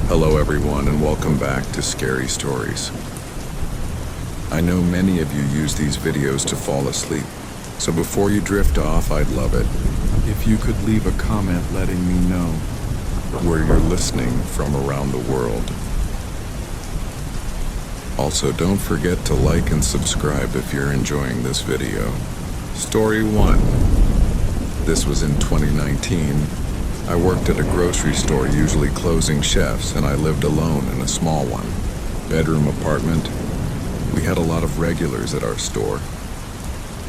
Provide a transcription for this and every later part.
Hello everyone and welcome back to Scary Stories. I know many of you use these videos to fall asleep, so before you drift off, I'd love it if you could leave a comment letting me know where you're listening from around the world. Also, don't forget to like and subscribe if you're enjoying this video. Story 1. This was in 2019. I worked at a grocery store, usually closing chefs, and I lived alone in a small one. Bedroom apartment. We had a lot of regulars at our store.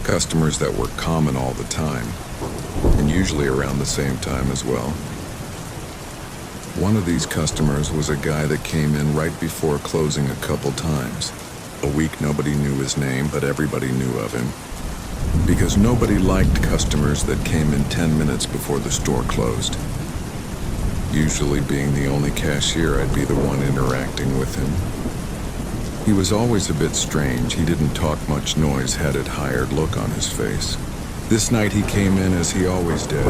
Customers that were common all the time, and usually around the same time as well. One of these customers was a guy that came in right before closing a couple times. A week nobody knew his name, but everybody knew of him. Because nobody liked customers that came in 10 minutes before the store closed. Usually being the only cashier, I'd be the one interacting with him. He was always a bit strange. He didn't talk much noise, had a tired look on his face. This night he came in as he always did,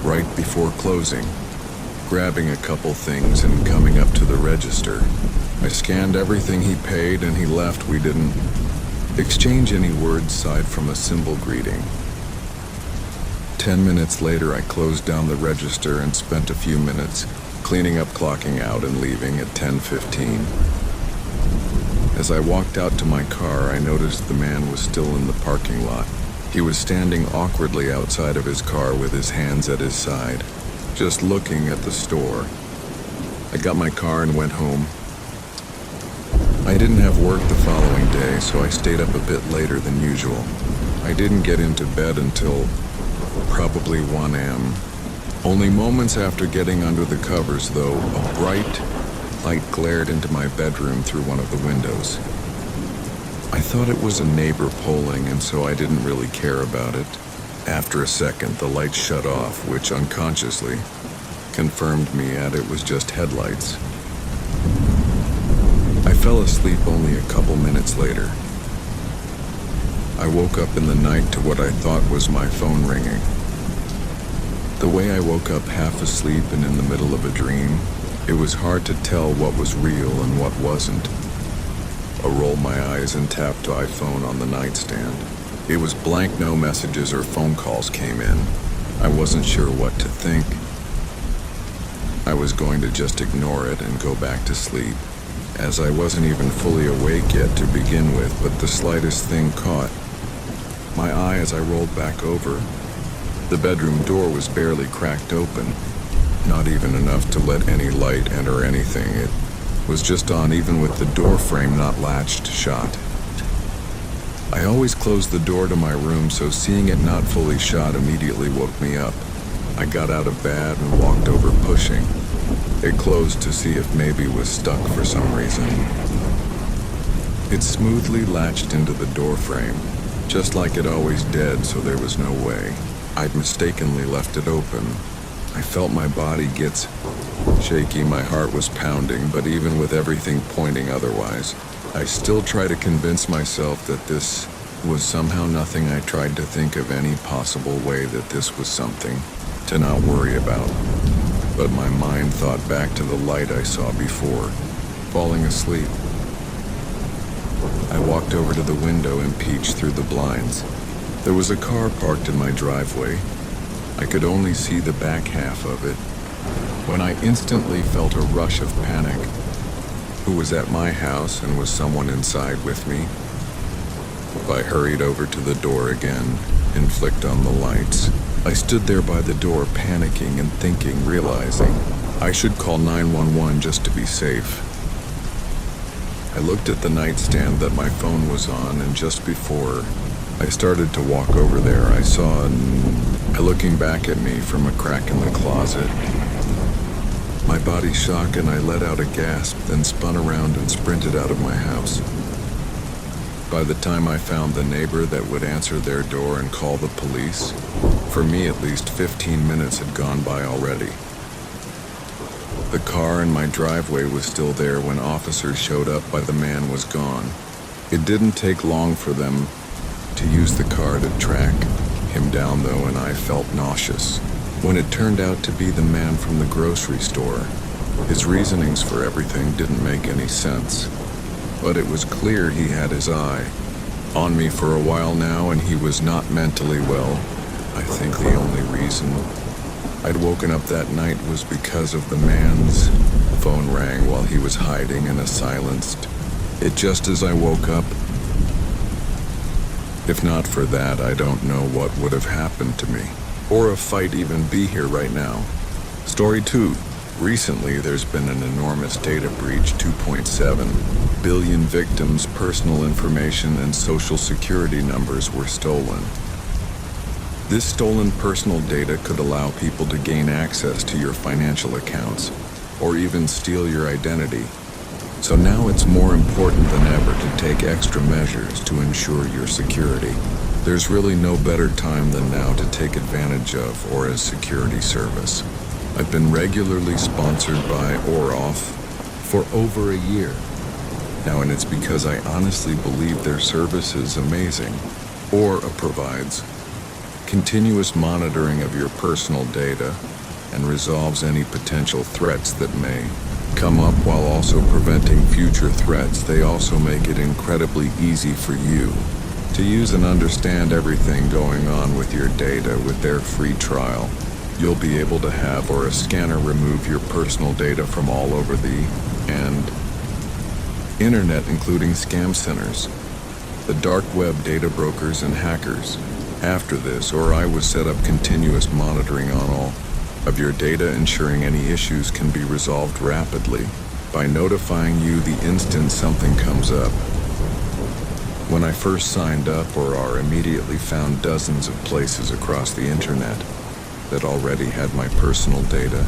right before closing, grabbing a couple things and coming up to the register. I scanned everything he paid and he left. We didn't exchange any words aside from a simple greeting. 10 minutes later, I closed down the register and spent a few minutes cleaning up, clocking out, and leaving at 10:15. As I walked out to my car, I noticed the man was still in the parking lot. He was standing awkwardly outside of his car with his hands at his side, just looking at the store. I got my car and went home. I didn't have work the following day, so I stayed up a bit later than usual. I didn't get into bed until probably 1 a.m. Only moments after getting under the covers, though, a bright light glared into my bedroom through one of the windows. I thought it was a neighbor polling, and so I didn't really care about it. After a second, the light shut off, which unconsciously confirmed me that it was just headlights. I fell asleep only a couple minutes later. I woke up in the night to what I thought was my phone ringing. The way I woke up half asleep and in the middle of a dream, it was hard to tell what was real and what wasn't. I rolled my eyes and tapped iPhone on the nightstand. It was blank, no messages or phone calls came in. I wasn't sure what to think. I was going to just ignore it and go back to sleep, as I wasn't even fully awake yet to begin with, but the slightest thing caught my eye as I rolled back over. The bedroom door was barely cracked open, not even enough to let any light enter anything. It was just on, even with the door frame not latched shut. I always closed the door to my room, so seeing it not fully shut immediately woke me up. I got out of bed and walked over, pushing it closed to see if maybe it was stuck for some reason. It smoothly latched into the door frame, just like it always did, so there was no way I'd mistakenly left it open. I felt my body gets shaky, my heart was pounding, but even with everything pointing otherwise, I still try to convince myself that this was somehow nothing. I tried to think of any possible way that this was something to not worry about. But my mind thought back to the light I saw before, falling asleep. I walked over to the window and peeked through the blinds. There was a car parked in my driveway. I could only see the back half of it, when I instantly felt a rush of panic. Who was at my house, and was someone inside with me? I hurried over to the door again and flicked on the lights. I stood there by the door, panicking and thinking, realizing I should call 911 just to be safe. I looked at the nightstand that my phone was on, and just before I started to walk over there, I saw looking back at me from a crack in the closet. My body shook and I let out a gasp, then spun around and sprinted out of my house. By the time I found the neighbor that would answer their door and call the police, for me at least 15 minutes had gone by already. The car in my driveway was still there when officers showed up, but the man was gone. It didn't take long for them to use the car to track him down though, and I felt nauseous when it turned out to be the man from the grocery store. His reasonings for everything didn't make any sense, but it was clear he had his eye on me for a while now, and he was not mentally well. I think the only reason I'd woken up that night was because of the man's phone rang while he was hiding in a silenced it just as I woke up. If not for that, I don't know what would have happened to me, or if I'd even be here right now. Story 2. Recently, there's been an enormous data breach. 2.7 billion victims' personal information and social security numbers were stolen. This stolen personal data could allow people to gain access to your financial accounts, or even steal your identity. So now it's more important than ever to take extra measures to ensure your security. There's really no better time than now to take advantage of Aura's security service. I've been regularly sponsored by Aura for over a year now, and it's because I honestly believe their service is amazing. Aura provides continuous monitoring of your personal data and resolves any potential threats that may come up while also preventing future threats. They also make it incredibly easy for you to use and understand everything going on with your data. With their free trial, you'll be able to have Aura scanner remove your personal data from all over the internet, including scam centers, the dark web, data brokers, and hackers. After this, Aura will set up continuous monitoring on all of your data, ensuring any issues can be resolved rapidly by notifying you the instant something comes up. When I first signed up, Aura immediately found dozens of places across the internet that already had my personal data,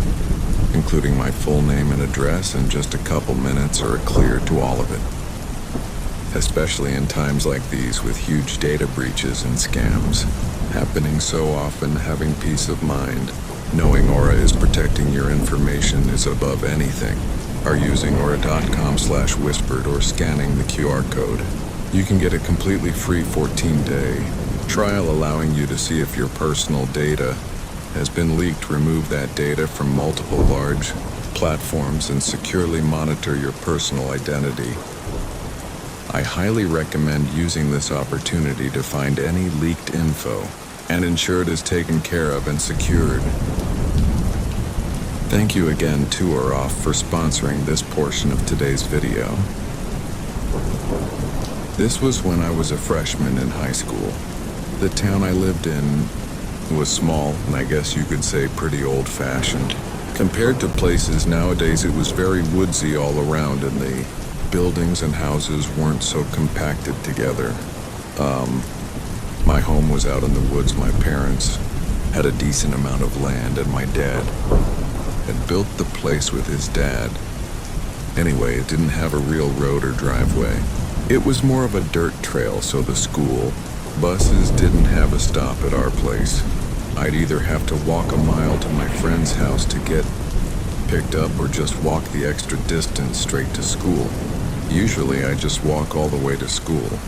including my full name and address. In just a couple minutes, Aura cleared to all of it. Especially in times like these with huge data breaches and scams happening so often, having peace of mind knowing Aura is protecting your information is above anything. Are using aura.com/whispered or scanning the QR code. You can get a completely free 14-day trial allowing you to see if your personal data has been leaked, remove that data from multiple large platforms, and securely monitor your personal identity. I highly recommend using this opportunity to find any leaked info and ensure it is taken care of and secured. Thank you again to Aura for sponsoring this portion of today's video. This was when I was a freshman in high school. The town I lived in was small, and I guess you could say pretty old-fashioned. Compared to places nowadays, it was very woodsy all around, and the buildings and houses weren't so compacted together. My home was out in the woods. My parents had a decent amount of land, and my dad had built the place with his dad. Anyway, it didn't have a real road or driveway. It was more of a dirt trail, so the school buses didn't have a stop at our place. I'd either have to walk a mile to my friend's house to get picked up, or just walk the extra distance straight to school. Usually I just walk all the way to school.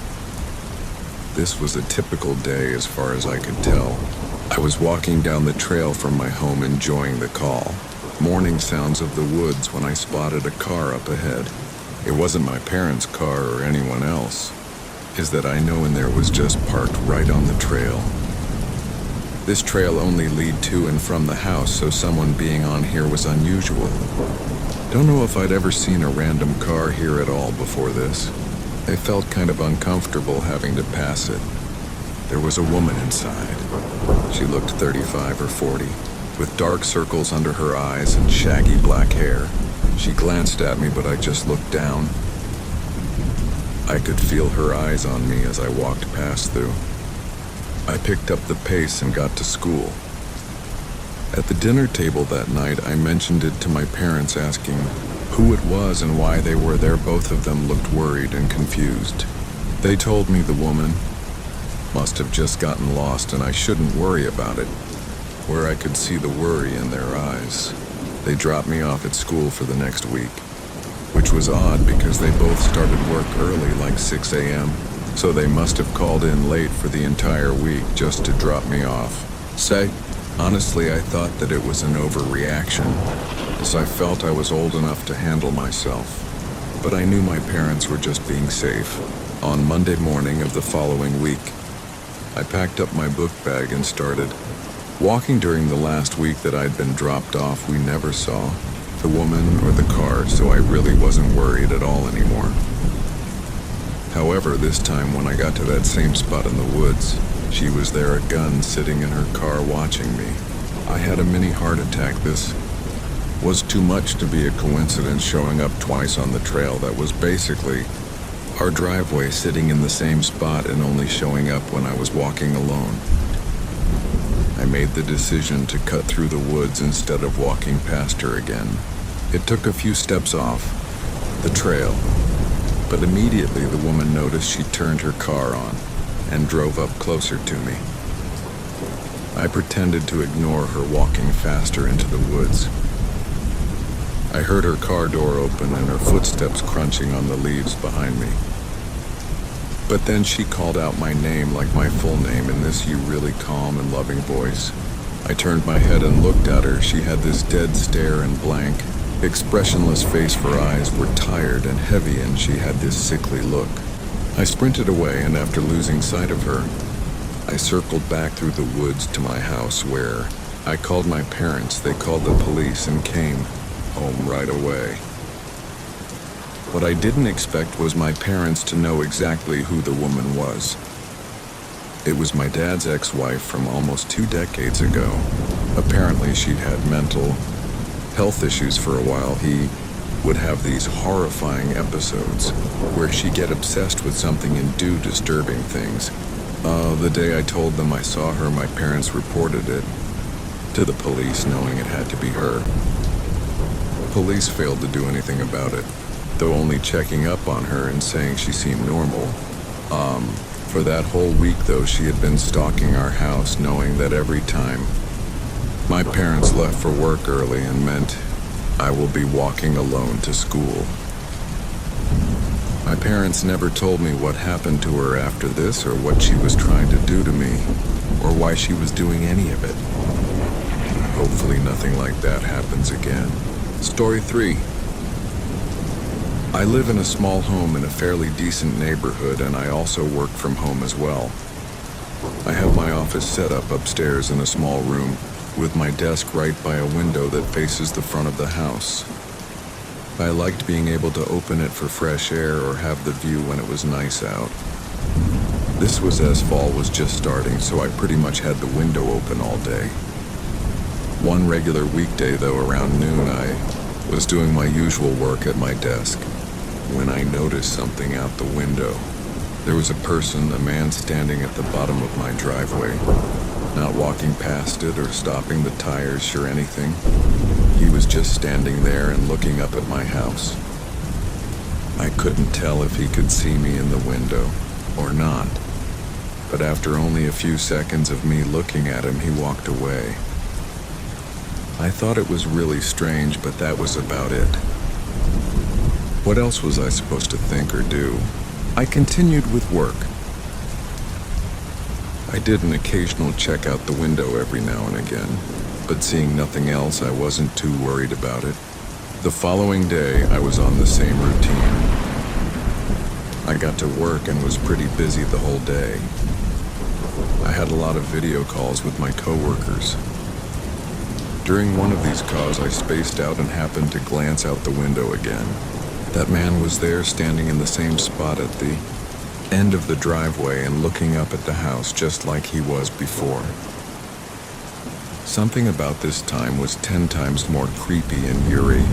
This was a typical day as far as I could tell. I was walking down the trail from my home, enjoying the morning sounds of the woods, when I spotted a car up ahead. It wasn't my parents' car or anyone else. Is that I know, and there was just parked right on the trail. This trail only lead to and from the house, so someone being on here was unusual. Don't know if I'd ever seen a random car here at all before this. I felt kind of uncomfortable having to pass it. There was a woman inside. She looked 35 or 40, with dark circles under her eyes and shaggy black hair. She glanced at me, but I just looked down. I could feel her eyes on me as I walked past through. I picked up the pace and got to school. At the dinner table that night, I mentioned it to my parents, asking who it was and why they were there. Both of them looked worried and confused. They told me the woman must have just gotten lost and I shouldn't worry about it, where I could see the worry in their eyes. They dropped me off at school for the next week, which was odd because they both started work early, like 6 a.m., so they must have called in late for the entire week just to drop me off. Honestly, I thought that it was an overreaction. as I felt I was old enough to handle myself. But I knew my parents were just being safe. On Monday morning of the following week, I packed up my book bag and started walking. During the last week that I'd been dropped off, we never saw the woman or the car, so I really wasn't worried at all anymore. However, this time when I got to that same spot in the woods, she was there, a gun sitting in her car watching me. I had a mini heart attack. This was too much to be a coincidence, showing up twice on the trail that was basically our driveway, sitting in the same spot and only showing up when I was walking alone. I made the decision to cut through the woods instead of walking past her again. It took a few steps off the trail, but immediately the woman noticed. She turned her car on and drove up closer to me. I pretended to ignore her, walking faster into the woods. I heard her car door open and her footsteps crunching on the leaves behind me. But then she called out my name, like my full name, in this really calm and loving voice. I turned my head and looked at her. She had this dead stare and blank, expressionless face. Her eyes were tired and heavy, and she had this sickly look. I sprinted away, and after losing sight of her, I circled back through the woods to my house, where I called my parents. They called the police and came home right away. What I didn't expect was my parents to know exactly who the woman was. It was my dad's ex-wife from almost 2 decades ago. Apparently she'd had mental health issues for a while. He would have these horrifying episodes where she'd get obsessed with something and do disturbing things. The day I told them I saw her, my parents reported it to the police, knowing it had to be her. Police failed to do anything about it, though only checking up on her and saying she seemed normal. For that whole week, though, she had been stalking our house, knowing that every time my parents left for work early and meant I will be walking alone to school. My parents never told me what happened to her after this, or what she was trying to do to me, or why she was doing any of it. Hopefully nothing like that happens again. Story 3. I live in a small home in a fairly decent neighborhood, and I also work from home as well. I have my office set up upstairs in a small room, with my desk right by a window that faces the front of the house. I liked being able to open it for fresh air or have the view when it was nice out. This was as fall was just starting, so I pretty much had the window open all day. One regular weekday, though, around noon, I was doing my usual work at my desk when I noticed something out the window. There was a person, a man, standing at the bottom of my driveway, not walking past it or stopping the tires or anything. He was just standing there and looking up at my house. I couldn't tell if he could see me in the window or not, but after only a few seconds of me looking at him, he walked away. I thought it was really strange, but that was about it. What else was I supposed to think or do? I continued with work. I did an occasional check out the window every now and again, but seeing nothing else, I wasn't too worried about it. The following day, I was on the same routine. I got to work and was pretty busy the whole day. I had a lot of video calls with my coworkers. During one of these calls, I spaced out and happened to glance out the window again. That man was there, standing in the same spot at the end of the driveway and looking up at the house just like he was before. Something about this time was 10 times more creepy and eerie.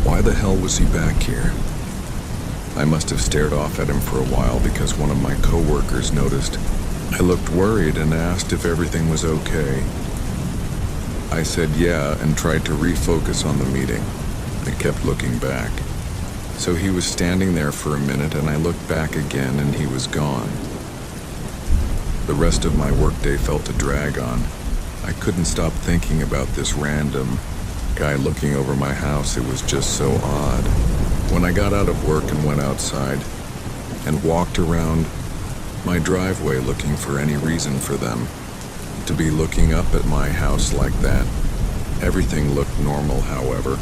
Why the hell was he back here? I must have stared off at him for a while because one of my coworkers noticed I looked worried and asked if everything was okay. I said yeah and tried to refocus on the meeting. I kept looking back. So he was standing there for a minute, and I looked back again and he was gone. The rest of my workday felt to drag on. I couldn't stop thinking about this random guy looking over my house. It was just so odd. When I got out of work and went outside and walked around my driveway looking for any reason for them to be looking up at my house like that, everything looked normal, however.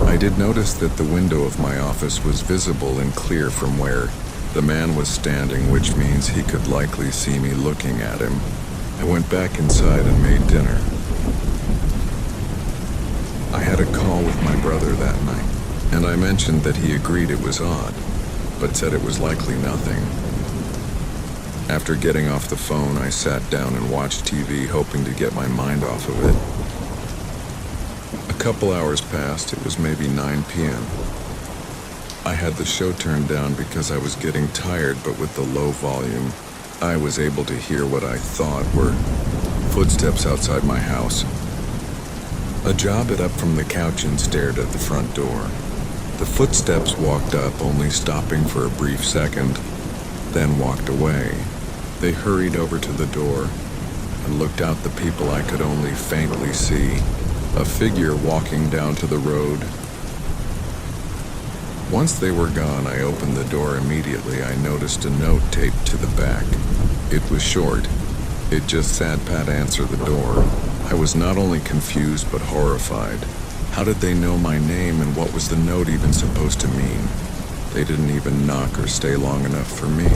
I did notice that the window of my office was visible and clear from where the man was standing, which means he could likely see me looking at him. I went back inside and made dinner. I had a call with my brother that night, and I mentioned that he agreed it was odd, but said it was likely nothing. After getting off the phone, I sat down and watched TV, hoping to get my mind off of it. A couple hours passed. It was maybe 9 p.m. I had the show turned down because I was getting tired, but with the low volume, I was able to hear what I thought were footsteps outside my house. A jaw got up from the couch and stared at the front door. The footsteps walked up, only stopping for a brief second, then walked away. They hurried over to the door and looked out the people I could only faintly see. A figure walking down to the road. Once they were gone, I opened the door immediately. I noticed a note taped to the back. It was short. It just said, "Pat, answer the door." I was not only confused but horrified. How did they know my name, and what was the note even supposed to mean? They didn't even knock or stay long enough for me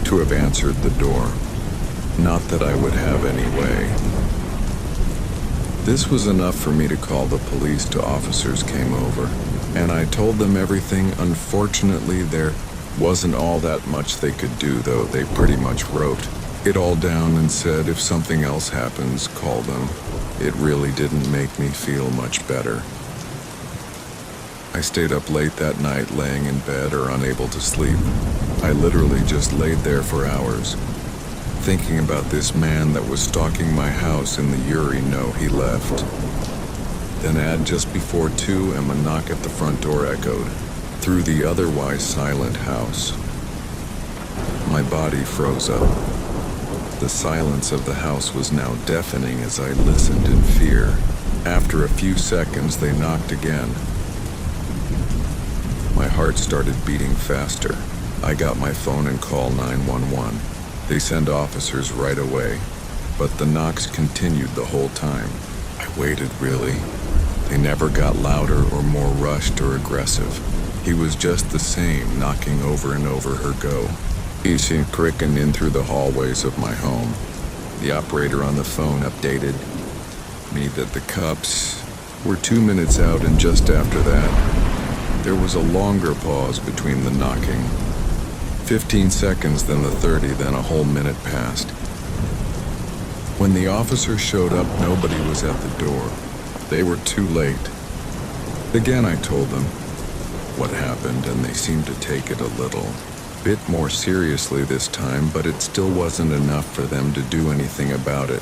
to have answered the door. Not that I would have any way. This was enough for me to call the police. Two officers came over, and I told them everything. Unfortunately, there wasn't all that much they could do, though. They pretty much wrote it all down and said, if something else happens, call them. It really didn't make me feel much better. I stayed up late that night, laying in bed or unable to sleep. I literally just laid there for hours, thinking about this man that was stalking my house in the Uri. No, he left. Then at just before 2 a knock at the front door echoed through the otherwise silent house. My body froze up. The silence of the house was now deafening as I listened in fear. After a few seconds, they knocked again. My heart started beating faster. I got my phone and called 911. They sent officers right away, but the knocks continued the whole time. I waited, really. They never got louder or more rushed or aggressive. He was just the same, knocking over and over her go. He seemed pricking in through the hallways of my home. The operator on the phone updated me that the cops were 2 minutes out, and just after that, there was a longer pause between the knocking. 15 seconds, then the 30, then a whole minute passed. When the officer showed up, nobody was at the door. They were too late. Again, I told them what happened, and they seemed to take it a little bit more seriously this time, but it still wasn't enough for them to do anything about it.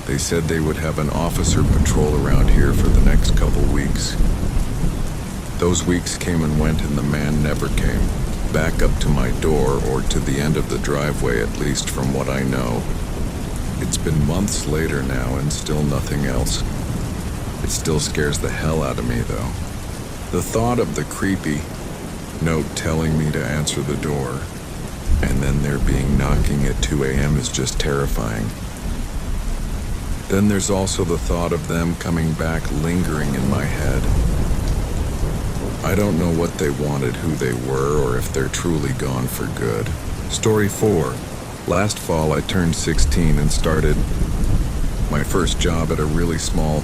They said they would have an officer patrol around here for the next couple weeks. Those weeks came and went, and the man never came back up to my door or to the end of the driveway, at least from what I know. It's been months later now, and still nothing else. It still scares the hell out of me, though. The thought of the creepy note telling me to answer the door, and then there being knocking at 2 a.m. is just terrifying. Then there's also the thought of them coming back lingering in my head. I don't know what they wanted, who they were, or if they're truly gone for good. Story 4. Last fall, I turned 16 and started my first job at a really small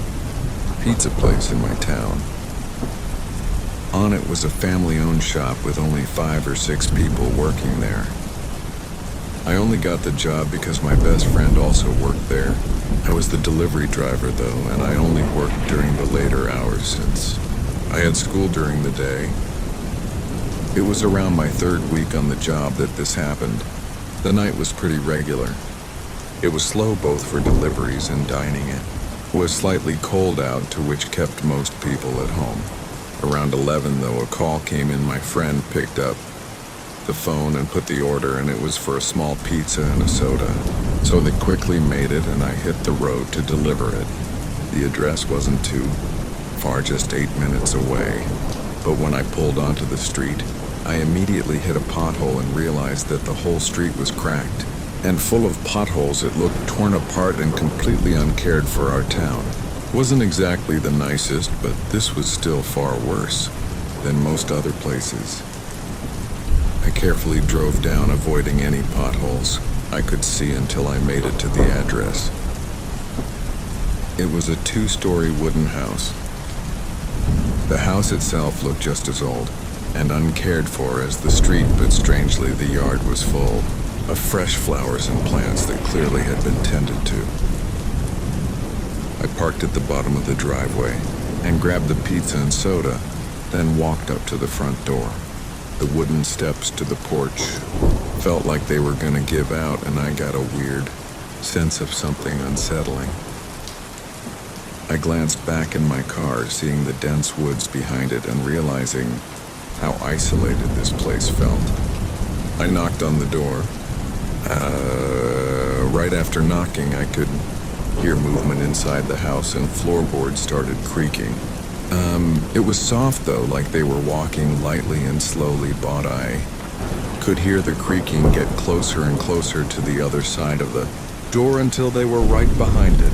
pizza place in my town. On it was a family-owned shop with only 5 or 6 people working there. I only got the job because my best friend also worked there. I was the delivery driver, though, and I only worked during the later hours since I had school during the day. It was around my 3rd week on the job that this happened. The night was pretty regular. It was slow both for deliveries and dining. It was slightly cold out, to which kept most people at home. Around 11, though, a call came in. My friend picked up the phone and put the order, and it was for a small pizza and a soda. So they quickly made it, and I hit the road to deliver it. The address wasn't too far, just 8 minutes away. But when I pulled onto the street, I immediately hit a pothole and realized that the whole street was cracked and full of potholes. It looked torn apart and completely uncared for our town. Wasn't exactly the nicest, but this was still far worse than most other places. I carefully drove down, avoiding any potholes I could see until I made it to the address. It was a 2-story wooden house. The house itself looked just as old and uncared for as the street, but strangely the yard was full of fresh flowers and plants that clearly had been tended to. I parked at the bottom of the driveway and grabbed the pizza and soda, then walked up to the front door. The wooden steps to the porch felt like they were gonna give out, and I got a weird sense of something unsettling. I glanced back in my car, seeing the dense woods behind it and realizing how isolated this place felt. I knocked on the door. Right after knocking, I could hear movement inside the house and floorboards started creaking. It was soft though, like they were walking lightly and slowly, but I could hear the creaking get closer and closer to the other side of the door until they were right behind it.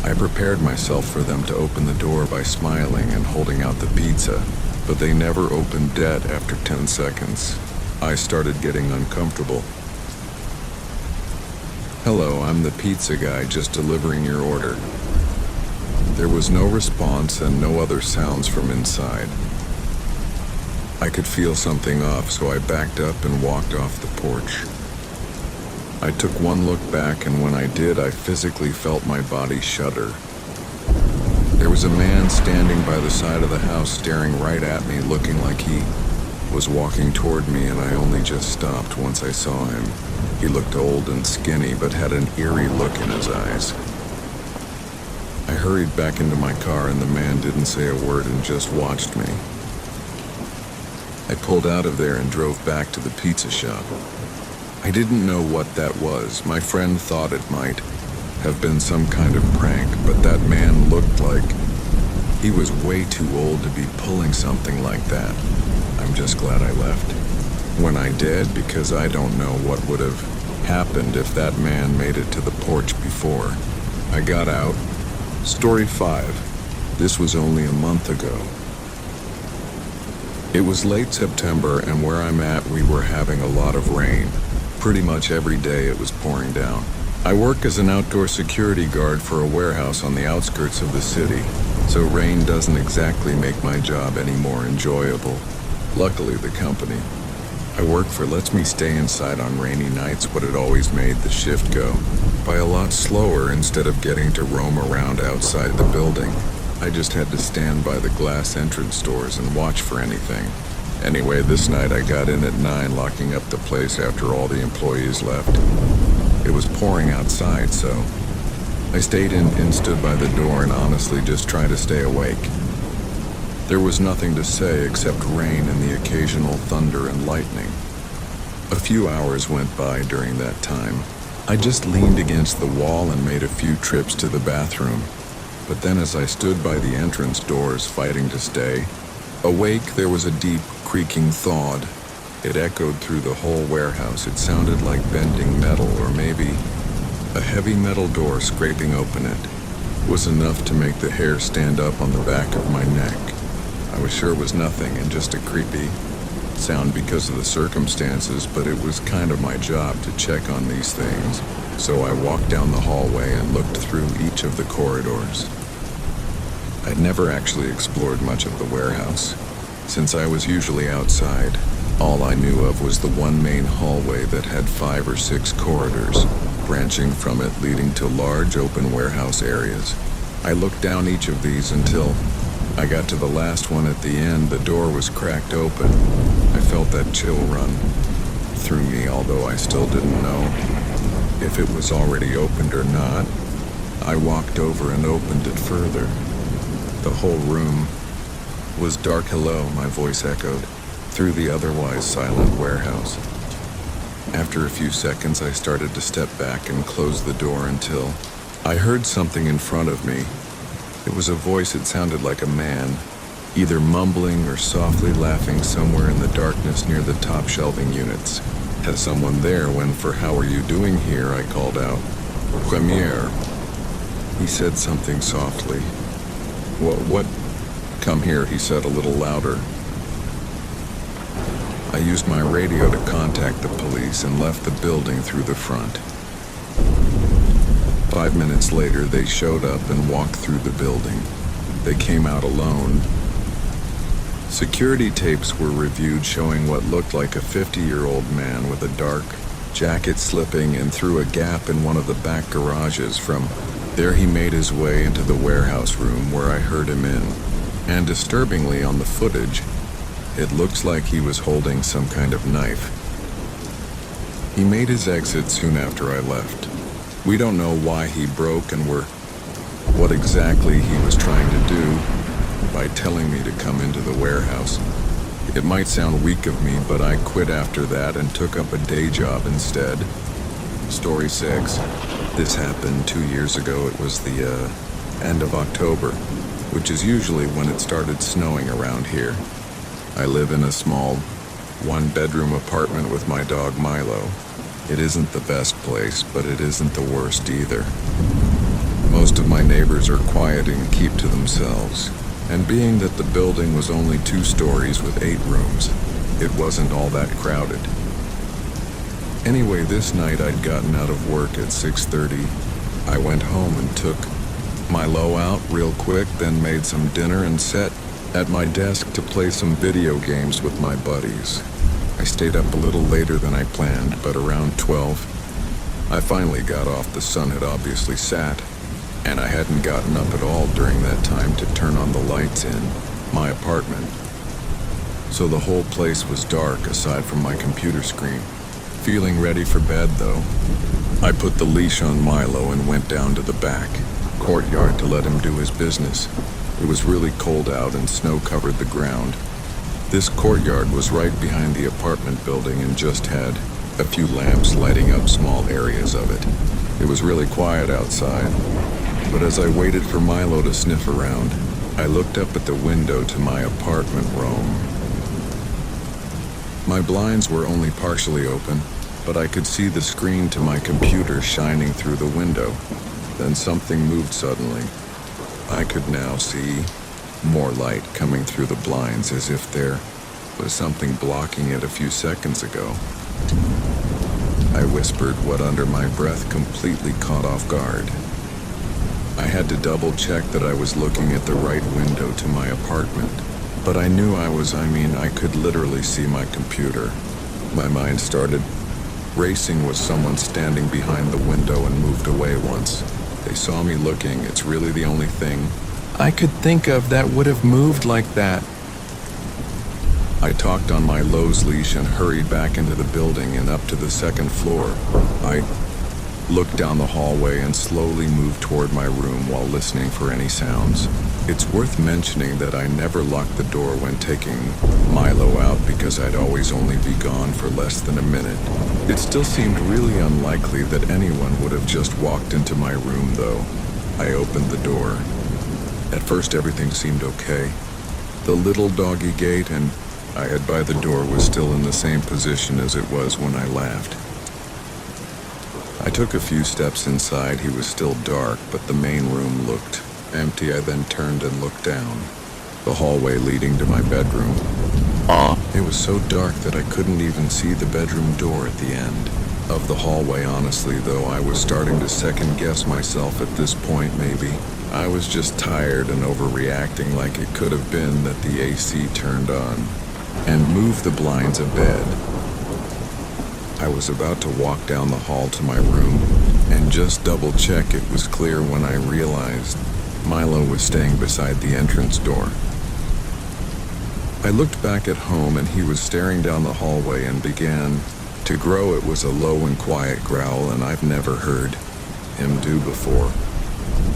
I prepared myself for them to open the door by smiling and holding out the pizza, but they never opened dead after 10 seconds. I started getting uncomfortable. "Hello, I'm the pizza guy, just delivering your order." There was no response and no other sounds from inside. I could feel something off, so I backed up and walked off the porch. I took one look back, and when I did, I physically felt my body shudder. There was a man standing by the side of the house, staring right at me, looking like he was walking toward me, and I only just stopped once I saw him. He looked old and skinny, but had an eerie look in his eyes. I hurried back into my car, and the man didn't say a word and just watched me. I pulled out of there and drove back to the pizza shop. I didn't know what that was. My friend thought it might have been some kind of prank, but that man looked like he was way too old to be pulling something like that. I'm just glad I left when I did, because I don't know what would have happened if that man made it to the porch before I got out. Story 5. This was only a month ago. It was late September, and where I'm at, we were having a lot of rain. Pretty much every day it was pouring down. I work as an outdoor security guard for a warehouse on the outskirts of the city, so rain doesn't exactly make my job any more enjoyable. Luckily, the company I work for lets me stay inside on rainy nights, but it always made the shift go by a lot slower. Instead of getting to roam around outside the building, I just had to stand by the glass entrance doors and watch for anything. Anyway, this night I got in at 9, locking up the place after all the employees left. It was pouring outside, so I stayed in and stood by the door and honestly just tried to stay awake. There was nothing to say except rain and the occasional thunder and lightning. A few hours went by during that time. I just leaned against the wall and made a few trips to the bathroom. But then as I stood by the entrance doors fighting to stay awake, there was a deep creaking thud. It echoed through the whole warehouse. It sounded like bending metal, or maybe a heavy metal door scraping open it. Was enough to make the hair stand up on the back of my neck. I was sure it was nothing and just a creepy sound because of the circumstances, but it was kind of my job to check on these things. So I walked down the hallway and looked through each of the corridors. I'd never actually explored much of the warehouse. Since I was usually outside, all I knew of was the one main hallway that had 5 or 6 corridors, branching from it leading to large open warehouse areas. I looked down each of these until I got to the last one at the end. The door was cracked open. I felt that chill run through me, although I still didn't know if it was already opened or not. I walked over and opened it further. The whole room was dark. "Hello," my voice echoed through the otherwise silent warehouse. After a few seconds, I started to step back and close the door until I heard something in front of me. It was a voice. It sounded like a man, either mumbling or softly laughing somewhere in the darkness near the top shelving units. "Has someone there?" When for "How are you doing here?" I called out, "Premiere." He said something softly. What? Come here, he said a little louder. I used my radio to contact the police and left the building through the front. 5 minutes later, they showed up and walked through the building. They came out alone. Security tapes were reviewed showing what looked like a 50-year-old man with a dark jacket slipping in through a gap in one of the back garages. From there, he made his way into the warehouse room where I heard him in. And disturbingly, on the footage, it looks like he was holding some kind of knife. He made his exit soon after I left. We don't know why he broke and what exactly he was trying to do by telling me to come into the warehouse. It might sound weak of me, but I quit after that and took up a day job instead. Story 6. This happened 2 years ago. It was the end of October, which is usually when it started snowing around here. I live in a small, one-bedroom apartment with my dog Milo. It isn't the best place, but it isn't the worst either. Most of my neighbors are quiet and keep to themselves. And being that the building was only 2 stories with 8 rooms, it wasn't all that crowded. Anyway, this night I'd gotten out of work at 6:30. I went home and took Milo out real quick, then made some dinner and sat at my desk to play some video games with my buddies. I stayed up a little later than I planned, but around 12, I finally got off. The sun had obviously set, and I hadn't gotten up at all during that time to turn on the lights in my apartment. So the whole place was dark aside from my computer screen. Feeling ready for bed though, I put the leash on Milo and went down to the back courtyard to let him do his business. It was really cold out and snow covered the ground. This courtyard was right behind the apartment building and just had a few lamps lighting up small areas of it. It was really quiet outside, but as I waited for Milo to sniff around, I looked up at the window to my apartment room. My blinds were only partially open, but I could see the screen to my computer shining through the window. Then something moved suddenly. I could now see more light coming through the blinds, as if there was something blocking it a few seconds ago. I whispered what under my breath completely caught off guard. I had to double check that I was looking at the right window to my apartment, but I knew I could literally see my computer. My mind started racing with someone standing behind the window and moved away once. They saw me looking. It's really the only thing I could think of that would have moved like that. I talked on my Lowe's leash and hurried back into the building and up to the second floor. I looked down the hallway and slowly moved toward my room while listening for any sounds. It's worth mentioning that I never locked the door when taking Milo out because I'd always only be gone for less than a minute. It still seemed really unlikely that anyone would have just walked into my room though. I opened the door. At first everything seemed okay. The little doggy gate and I had by the door was still in the same position as it was when I left. I took a few steps inside. He was still dark, but the main room looked empty. I then turned and looked down the hallway leading to my bedroom. It was so dark that I couldn't even see the bedroom door at the end of the hallway. Honestly, though, I was starting to second guess myself at this point. Maybe I was just tired and overreacting, like it could have been that the AC turned on and moved the blinds a bed. I was about to walk down the hall to my room and just double check it was clear when I realized Milo was staying beside the entrance door. I looked back at home and he was staring down the hallway and began to grow. It was a low and quiet growl, and I've never heard him do before.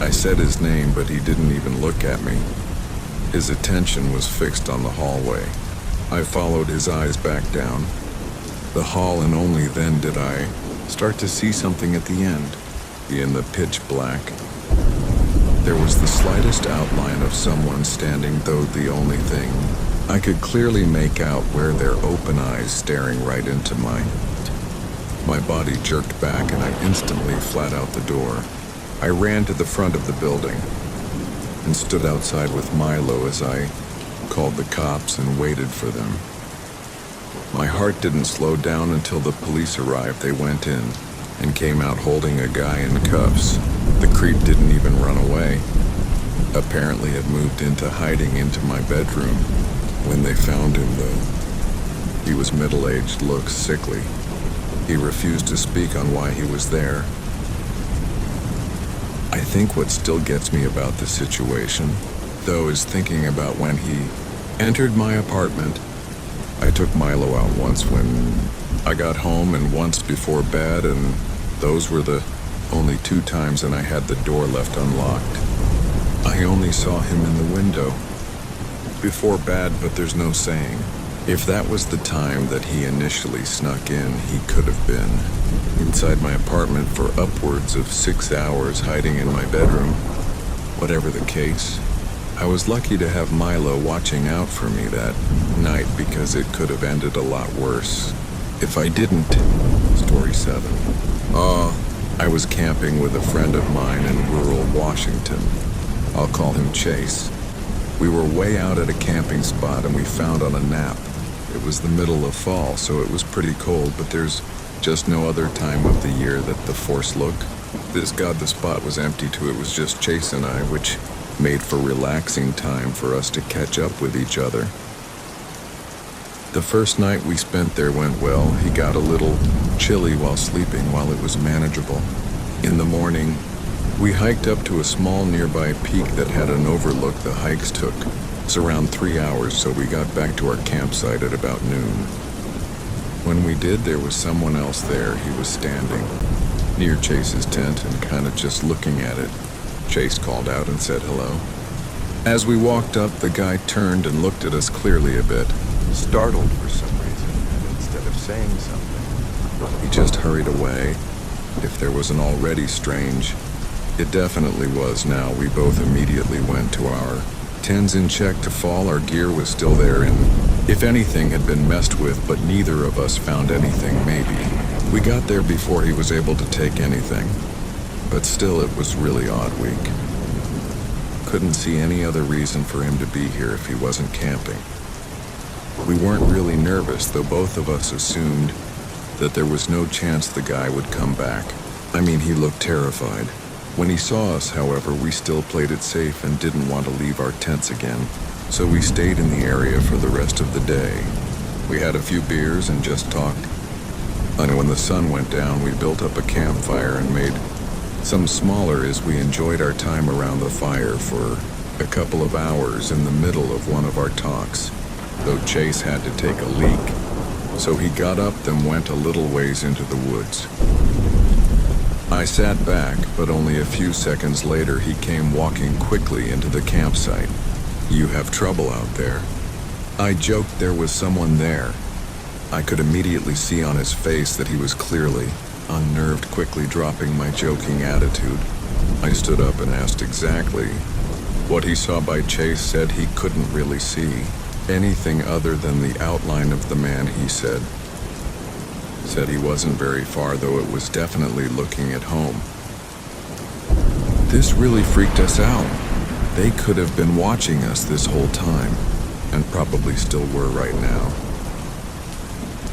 I said his name, but he didn't even look at me. His attention was fixed on the hallway. I followed his eyes back down the hall, and only then did I start to see something at the end. In the pitch black, there was the slightest outline of someone standing, though the only thing I could clearly make out were their open eyes staring right into mine. My body jerked back and I instantly fled out the door. I ran to the front of the building and stood outside with Milo as I called the cops and waited for them. My heart didn't slow down until the police arrived. They went in and came out holding a guy in cuffs. The creep didn't even run away. Apparently had moved into hiding into my bedroom. When they found him, though, he was middle-aged, looked sickly. He refused to speak on why he was there. I think what still gets me about the situation, though, is thinking about when he entered my apartment. I took Milo out once when I got home and once before bed, and those were the only 2 times that I had the door left unlocked. I only saw him in the window before bed, but there's no saying. If that was the time that he initially snuck in, he could have been inside my apartment for upwards of 6 hours, hiding in my bedroom. Whatever the case, I was lucky to have Milo watching out for me that night, because it could have ended a lot worse if I didn't. Story 7. I was camping with a friend of mine in rural Washington. I'll call him Chase. We were way out at a camping spot and we found on a nap. It was the middle of fall, so it was pretty cold, but there's just no other time of the year that the force look. This God, the spot was empty too. It was just Chase and I, which made for relaxing time for us to catch up with each other. The first night we spent there went well. He got a little chilly while sleeping, while it was manageable. In the morning, we hiked up to a small nearby peak that had an overlook. The hikes took us around 3 hours, so we got back to our campsite at about noon. When we did, there was someone else there. He was standing near Chase's tent and kind of just looking at it. Chase called out and said hello. As we walked up, the guy turned and looked at us clearly a bit, startled for some reason, and instead of saying something, he just hurried away. If there wasn't already strange, it definitely was now. We both immediately went to our tents in check to fall. Our gear was still there, and if anything had been messed with, but neither of us found anything. Maybe we got there before he was able to take anything, but still, it was really odd week. Couldn't see any other reason for him to be here if he wasn't camping. We weren't really nervous, though both of us assumed that there was no chance the guy would come back. I mean, he looked terrified. When he saw us, however, we still played it safe and didn't want to leave our tents again, so we stayed in the area for the rest of the day. We had a few beers and just talked. And when the sun went down, we built up a campfire and made some smaller as we enjoyed our time around the fire for a couple of hours in the middle of one of our talks, though Chase had to take a leak. So he got up and went a little ways into the woods. I sat back, but only a few seconds later he came walking quickly into the campsite. "You have trouble out there." I joked there was someone there. I could immediately see on his face that he was clearly unnerved, quickly dropping my joking attitude. I stood up and asked exactly what he saw by Chase. Said he couldn't really see anything other than the outline of the man, he said. Said he wasn't very far, though it was definitely looking at home. This really freaked us out. They could have been watching us this whole time, and probably still were right now.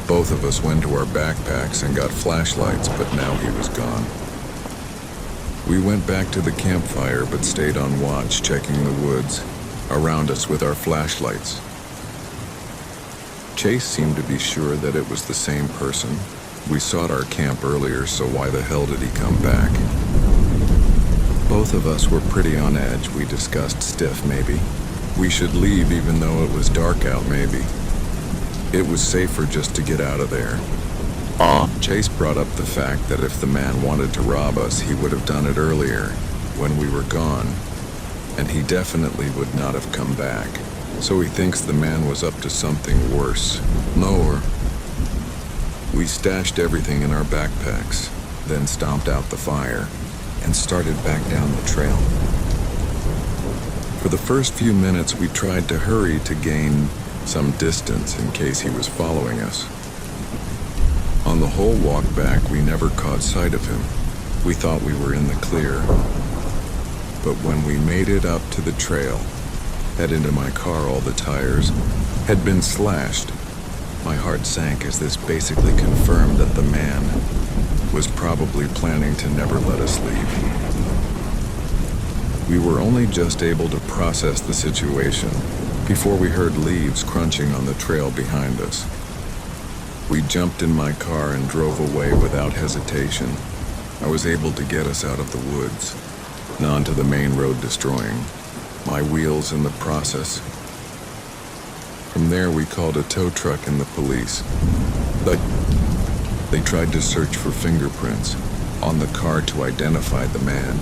Both of us went to our backpacks and got flashlights, but now he was gone. We went back to the campfire, but stayed on watch, checking the woods around us with our flashlights. Chase seemed to be sure that it was the same person. We sought our camp earlier, so why the hell did he come back? Both of us were pretty on edge. We discussed stiff, maybe we should leave even though it was dark out, maybe. It was safer just to get out of there. Chase brought up the fact that if the man wanted to rob us, he would have done it earlier, when we were gone, and he definitely would not have come back. So he thinks the man was up to something worse. Lower. We stashed everything in our backpacks, then stomped out the fire, and started back down the trail. For the first few minutes, we tried to hurry to gain some distance in case he was following us. On the whole walk back, we never caught sight of him. We thought we were in the clear, but when we made it up to the trail, head into my car, all the tires had been slashed. My heart sank as this basically confirmed that the man was probably planning to never let us leave. We were only just able to process the situation before we heard leaves crunching on the trail behind us. We jumped in my car and drove away without hesitation. I was able to get us out of the woods and onto the main road, destroying my wheels in the process. From there, we called a tow truck and the police. But they tried to search for fingerprints on the car to identify the man.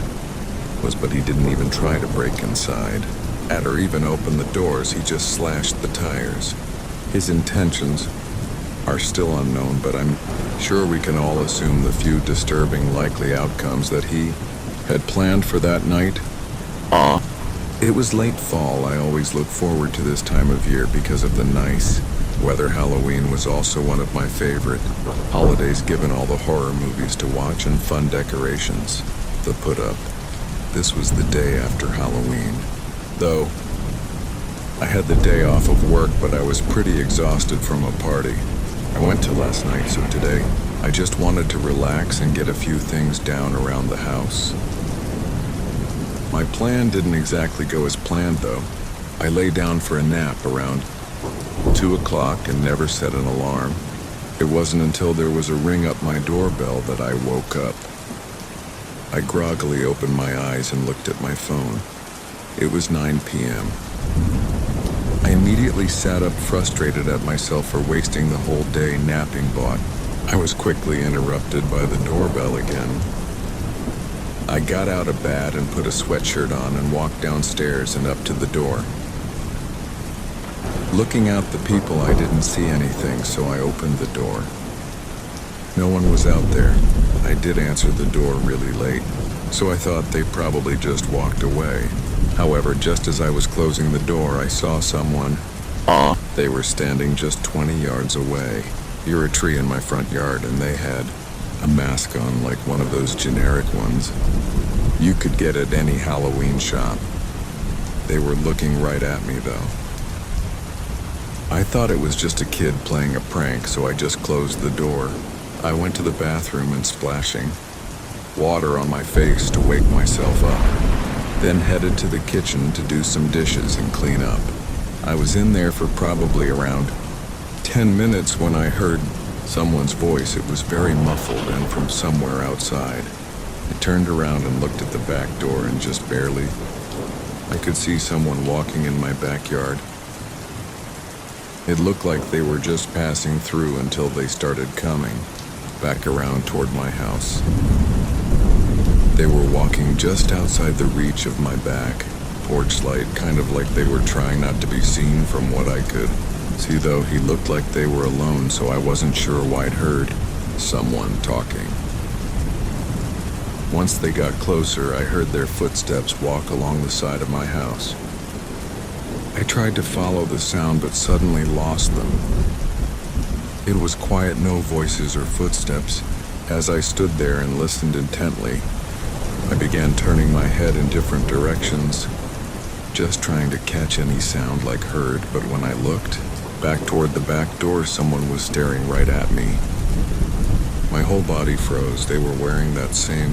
But he didn't even try to break inside or even open the doors. He just slashed the tires. His intentions are still unknown, but I'm sure we can all assume the few disturbing likely outcomes that he had planned for that night. It was late fall. I always look forward to this time of year because of the nice weather. Halloween was also one of my favorite holidays, given all the horror movies to watch and fun decorations to put up. This was the day after Halloween. Though I had the day off of work, but I was pretty exhausted from a party I went to last night, so today I just wanted to relax and get a few things down around the house. My plan didn't exactly go as planned, though. I lay down for a nap around 2 o'clock and never set an alarm. It wasn't until there was a ring up my doorbell that I woke up. I groggily opened my eyes and looked at my phone. It was 9 p.m. I immediately sat up, frustrated at myself for wasting the whole day napping, but I was quickly interrupted by the doorbell again. I got out of bed and put a sweatshirt on and walked downstairs and up to the door. Looking out the people, I didn't see anything, so I opened the door. No one was out there. I did answer the door really late, so I thought they probably just walked away. However, just as I was closing the door, I saw someone. They were standing just 20 yards away, near a tree in my front yard, and they had a mask on, like one of those generic ones you could get at any Halloween shop. They were looking right at me, though. I thought it was just a kid playing a prank, so I just closed the door. I went to the bathroom and splashing water on my face to wake myself up, then headed to the kitchen to do some dishes and clean up. I was in there for probably around 10 minutes when I heard someone's voice. It was very muffled and from somewhere outside. I turned around and looked at the back door, and just barely I could see someone walking in my backyard. It looked like they were just passing through until they started coming back around toward my house. They were walking just outside the reach of my back porch light, kind of like they were trying not to be seen from what I could see, though he looked like they were alone, so I wasn't sure why I'd heard someone talking. Once they got closer, I heard their footsteps walk along the side of my house. I tried to follow the sound, but suddenly lost them. It was quiet, no voices or footsteps. As I stood there and listened intently, I began turning my head in different directions, just trying to catch any sound like heard, but when I looked back toward the back door, someone was staring right at me. My whole body froze. They were wearing that same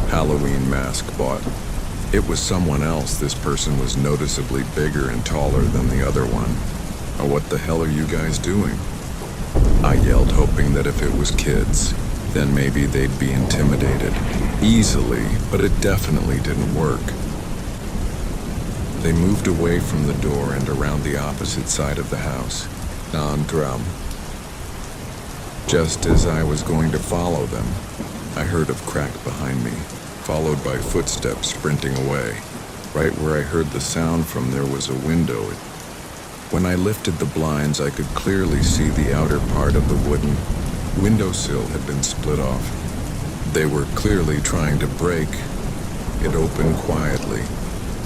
Halloween mask, but it was someone else. This person was noticeably bigger and taller than the other one. Oh, what the hell are you guys doing? I yelled, hoping that if it was kids, then maybe they'd be intimidated easily, but it definitely didn't work. They moved away from the door and around the opposite side of the house, non-drum. Just as I was going to follow them, I heard a crack behind me, followed by footsteps sprinting away. Right where I heard the sound from, there was a window. When I lifted the blinds, I could clearly see the outer part of the wooden windowsill had been split off. They were clearly trying to break it open quietly,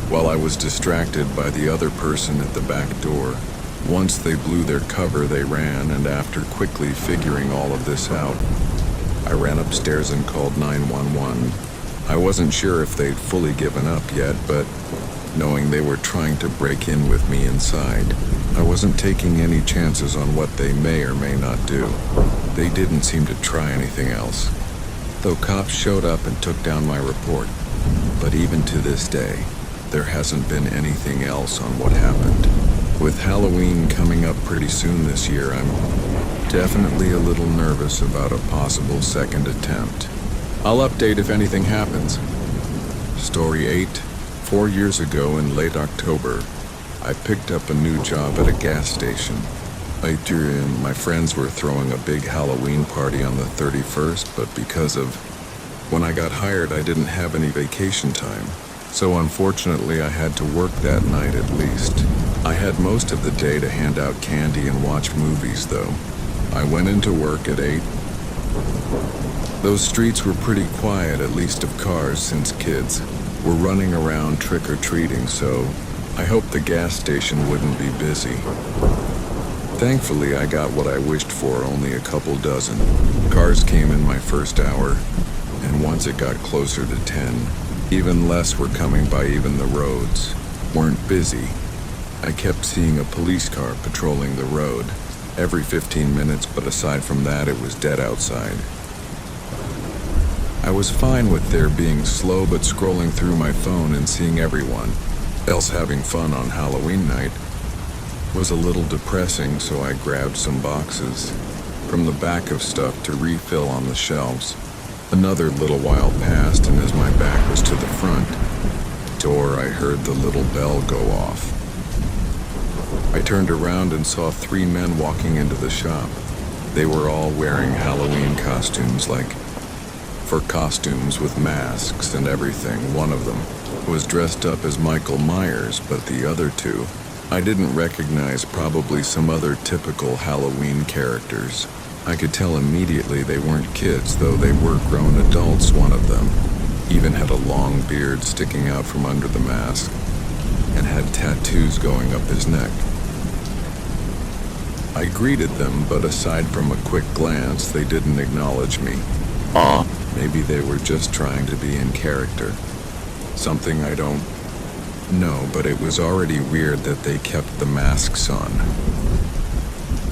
while I was distracted by the other person at the back door. Once they blew their cover, they ran, and after quickly figuring all of this out, I ran upstairs and called 911. I wasn't sure if they'd fully given up yet, but knowing they were trying to break in with me inside, I wasn't taking any chances on what they may or may not do. They didn't seem to try anything else, though cops showed up and took down my report. But even to this day, there hasn't been anything else on what happened. With Halloween coming up pretty soon this year, I'm definitely a little nervous about a possible second attempt. I'll update if anything happens. Story 8. 4 years ago in late October, I picked up a new job at a gas station. My friends were throwing a big Halloween party on the 31st, but because of when I got hired, I didn't have any vacation time. So unfortunately, I had to work that night at least. I had most of the day to hand out candy and watch movies, though. I went into work at 8. Those streets were pretty quiet, at least of cars, since kids were running around trick-or-treating, so I hoped the gas station wouldn't be busy. Thankfully, I got what I wished for, only a couple dozen. Cars came in my first hour, and once it got closer to 10, even less were coming by. Even the roads weren't busy. I kept seeing a police car patrolling the road every 15 minutes, but aside from that, it was dead outside. I was fine with their being slow, but scrolling through my phone and seeing everyone else having fun on Halloween night was a little depressing, so I grabbed some boxes from the back of stuff to refill on the shelves. Another little while passed, and as my back was to the front door, I heard the little bell go off. I turned around and saw 3 men walking into the shop. They were all wearing Halloween costumes, like for costumes with masks and everything. One of them was dressed up as Michael Myers, but the other 2, I didn't recognize, probably some other typical Halloween characters. I could tell immediately they weren't kids, though they were grown adults. One of them even had a long beard sticking out from under the mask and had tattoos going up his neck. I greeted them, but aside from a quick glance, they didn't acknowledge me. Maybe they were just trying to be in character. Something I don't know, but it was already weird that they kept the masks on.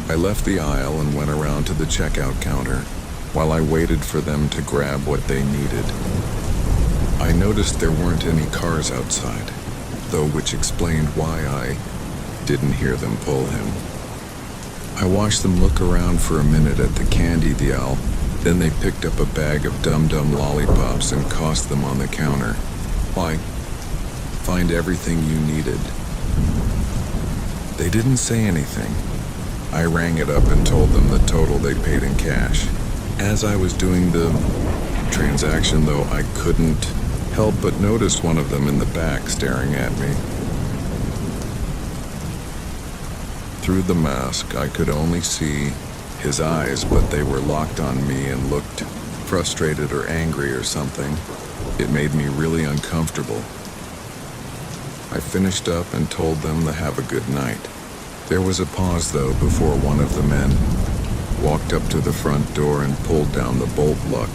I left the aisle and went around to the checkout counter while I waited for them to grab what they needed. I noticed there weren't any cars outside, though, which explained why I didn't hear them pull him. I watched them look around for a minute at the candy aisle. Then they picked up a bag of dum-dum lollipops and tossed them on the counter. Why? Find everything you needed. They didn't say anything. I rang it up and told them the total they paid in cash. As I was doing the transaction, though, I couldn't help but notice one of them in the back staring at me. Through the mask, I could only see his eyes, but they were locked on me and looked frustrated or angry or something. It made me really uncomfortable. I finished up and told them to have a good night. There was a pause, though, before one of the men walked up to the front door and pulled down the bolt lock.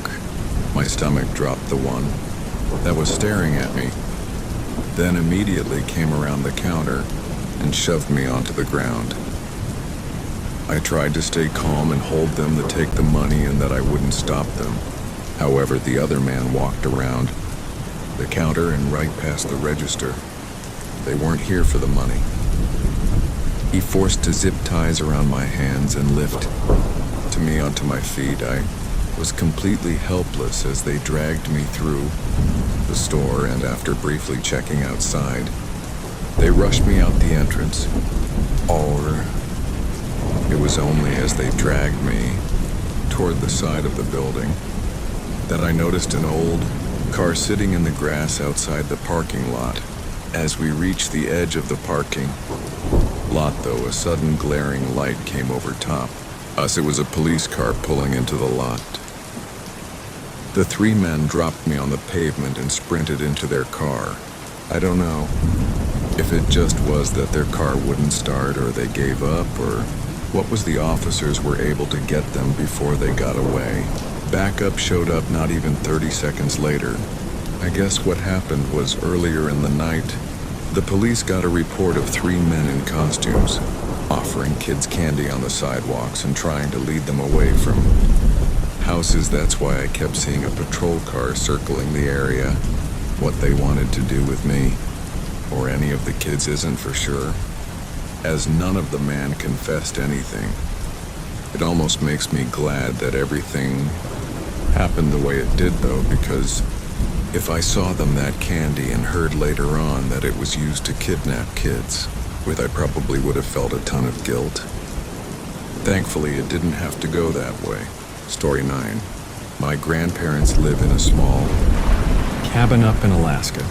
My stomach dropped. The one that was staring at me then immediately came around the counter and shoved me onto the ground. I tried to stay calm and hold them to take the money and that I wouldn't stop them. However, the other man walked around the counter and right past the register. They weren't here for the money. He forced to zip ties around my hands and lift me onto my feet. I was completely helpless as they dragged me through the store, and after briefly checking outside, they rushed me out the entrance. Or it was only as they dragged me toward the side of the building that I noticed an old car sitting in the grass outside the parking lot. As we reached the edge of the parking lot, though, a sudden glaring light came over top us. It was a police car pulling into the lot. The 3 men dropped me on the pavement and sprinted into their car. I don't know if it just was that their car wouldn't start or they gave up or what was. The officers were able to get them before they got away. Backup showed up not even 30 seconds later. I guess what happened was earlier in the night, the police got a report of 3 men in costumes, offering kids candy on the sidewalks and trying to lead them away from houses. That's why I kept seeing a patrol car circling the area. What they wanted to do with me, or any of the kids, isn't for sure, as none of the men confessed anything. It almost makes me glad that everything happened the way it did, though, because if I saw them that candy and heard later on that it was used to kidnap kids, I probably would have felt a ton of guilt. Thankfully, it didn't have to go that way. Story 9. My grandparents live in a small cabin up in Alaska,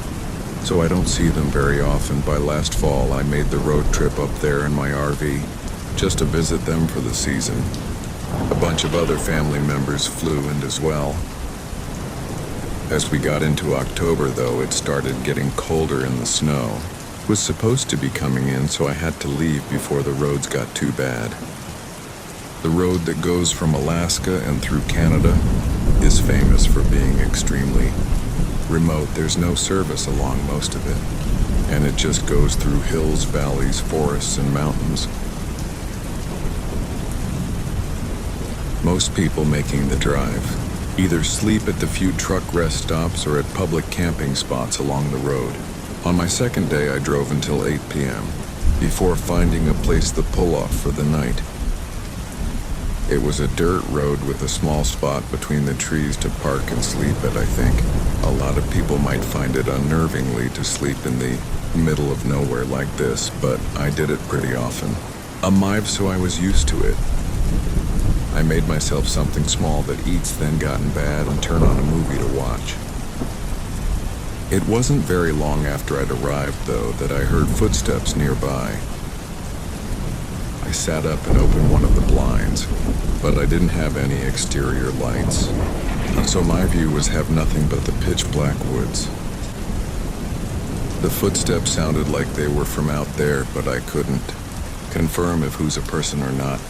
so I don't see them very often. By last fall, I made the road trip up there in my RV just to visit them for the season. A bunch of other family members flew in as well. As we got into October, though, it started getting colder and the snow was supposed to be coming in, so I had to leave before the roads got too bad. The road that goes from Alaska and through Canada is famous for being extremely remote. There's no service along most of it, and it just goes through hills, valleys, forests, and mountains. Most people making the drive either sleep at the few truck rest stops or at public camping spots along the road. On my second day, I drove until 8 p.m. before finding a place to pull off for the night. It was a dirt road with a small spot between the trees to park and sleep at, I think. A lot of people might find it unnervingly to sleep in the middle of nowhere like this, but I did it pretty often. A mive, so I was used to it. I made myself something small that eats, then gotten bad, and turn on a movie to watch. It wasn't very long after I'd arrived, though, that I heard footsteps nearby. I sat up and opened one of the blinds, but I didn't have any exterior lights, so my view was have nothing but the pitch black woods. The footsteps sounded like they were from out there, but I couldn't confirm if who's a person or not.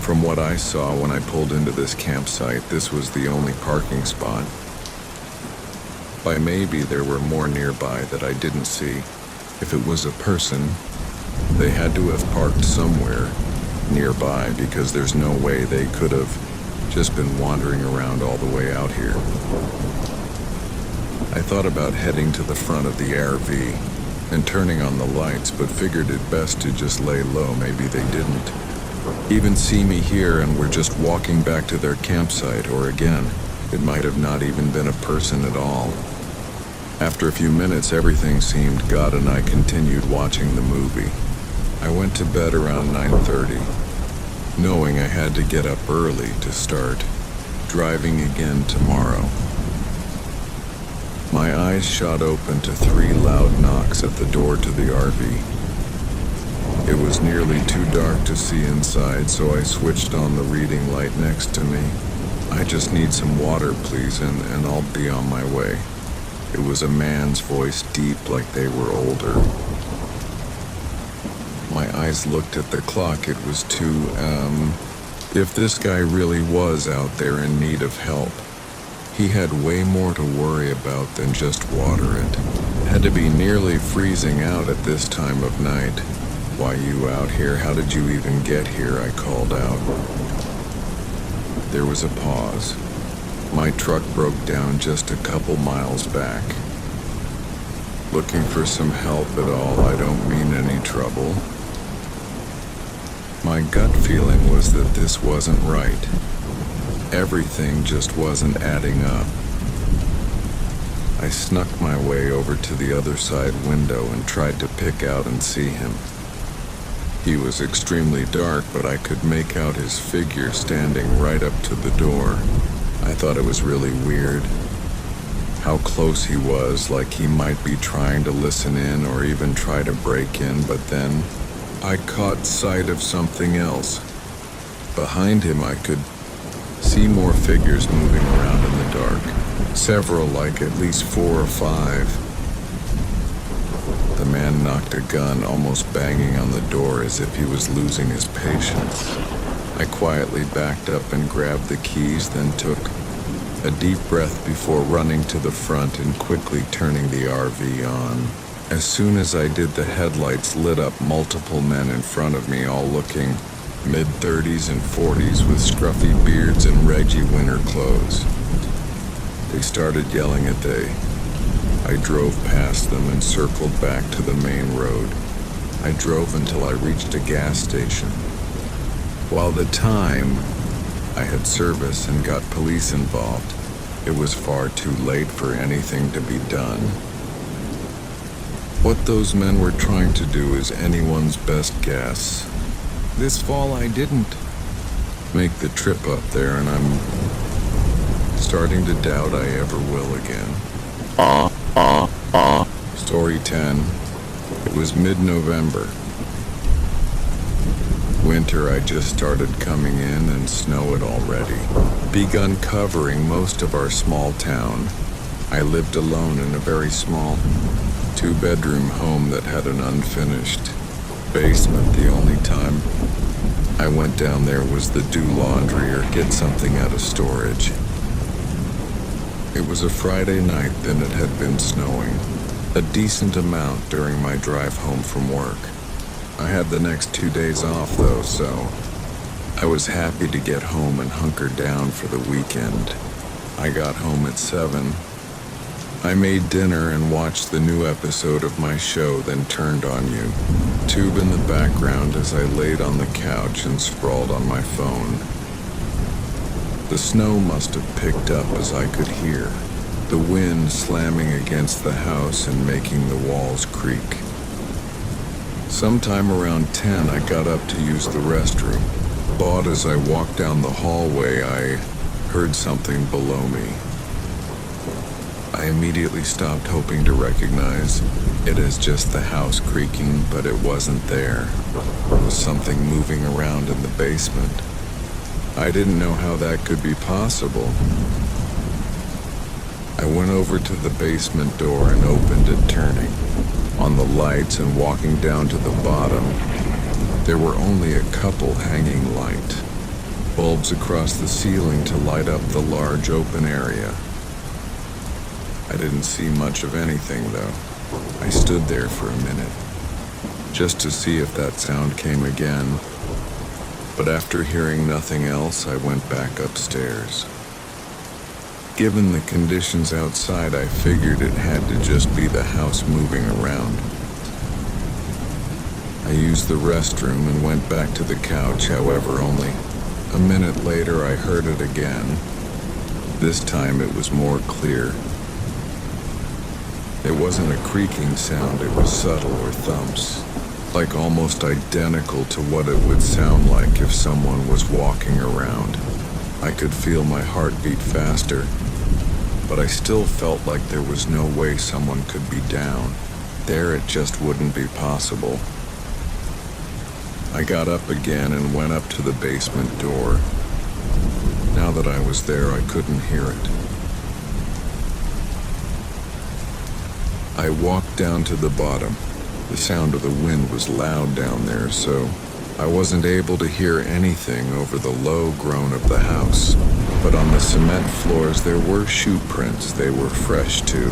From what I saw when I pulled into this campsite, this was the only parking spot. By maybe there were more nearby that I didn't see. If it was a person, they had to have parked somewhere nearby, because there's no way they could have just been wandering around all the way out here. I thought about heading to the front of the RV and turning on the lights, but figured it best to just lay low. Maybe they didn't even see me here and were just walking back to their campsite, or again, it might have not even been a person at all. After a few minutes, everything seemed good, and I continued watching the movie. I went to bed around 9:30, knowing I had to get up early to start driving again tomorrow. My eyes shot open to 3 loud knocks at the door to the RV. It was nearly too dark to see inside, so I switched on the reading light next to me. I just need some water, please, and I'll be on my way. It was a man's voice, deep, like they were older. My eyes looked at the clock. It was 2, if this guy really was out there in need of help, he had way more to worry about than just water. It had to be nearly freezing out at this time of night. Why you out here? How did you even get here? I called out. There was a pause. My truck broke down just a couple miles back. Looking for some help at all? I don't mean any trouble. My gut feeling was that this wasn't right. Everything just wasn't adding up. I snuck my way over to the other side window and tried to pick out and see him. He was extremely dark, but I could make out his figure standing right up to the door. I thought it was really weird how close he was, like he might be trying to listen in or even try to break in, but then I caught sight of something else. Behind him, I could see more figures moving around in the dark. Several, like at least 4 or 5. The man knocked a gun, almost banging on the door as if he was losing his patience. I quietly backed up and grabbed the keys, then took A deep breath before running to the front and quickly turning the RV on. As soon as I did, the headlights lit up multiple men in front of me, all looking mid-30s and 40s with scruffy beards and Reggie winter clothes. They started yelling at Day. I drove past them and circled back to the main road. I drove until I reached a gas station. While the time I had service and got police involved, it was far too late for anything to be done. What those men were trying to do is anyone's best guess. This fall I didn't make the trip up there, and I'm starting to doubt I ever will again. Story 10. It was mid-November. Winter had just started coming in and snow had already begun covering most of our small town. I lived alone in a very small 2-bedroom home that had an unfinished basement. The only time I went down there was to do laundry or get something out of storage. It was a Friday night, then it had been snowing a decent amount during my drive home from work. I had the next 2 days off though, so I was happy to get home and hunker down for the weekend. I got home at 7. I made dinner and watched the new episode of my show, then turned on YouTube in the background as I laid on the couch and sprawled on my phone. The snow must have picked up as I could hear the wind slamming against the house and making the walls creak. Sometime around 10, I got up to use the restroom. But as I walked down the hallway, I heard something below me. I immediately stopped, hoping to recognize it as just the house creaking, but it wasn't there. There was something moving around in the basement. I didn't know how that could be possible. I went over to the basement door and opened it, turning on the lights and walking down to the bottom. There were only a couple hanging light bulbs across the ceiling to light up the large open area. I didn't see much of anything though. I stood there for a minute, just to see if that sound came again. But after hearing nothing else, I went back upstairs. Given the conditions outside, I figured it had to just be the house moving around. I used the restroom and went back to the couch, however, only a minute later I heard it again. This time it was more clear. It wasn't a creaking sound, it was subtle, or thumps, like almost identical to what it would sound like if someone was walking around. I could feel my heart beat faster, but I still felt like there was no way someone could be down there. It just wouldn't be possible. I got up again and went up to the basement door. Now that I was there, I couldn't hear it. I walked down to the bottom. The sound of the wind was loud down there, so I wasn't able to hear anything over the low groan of the house. But on the cement floors there were shoe prints. They were fresh too,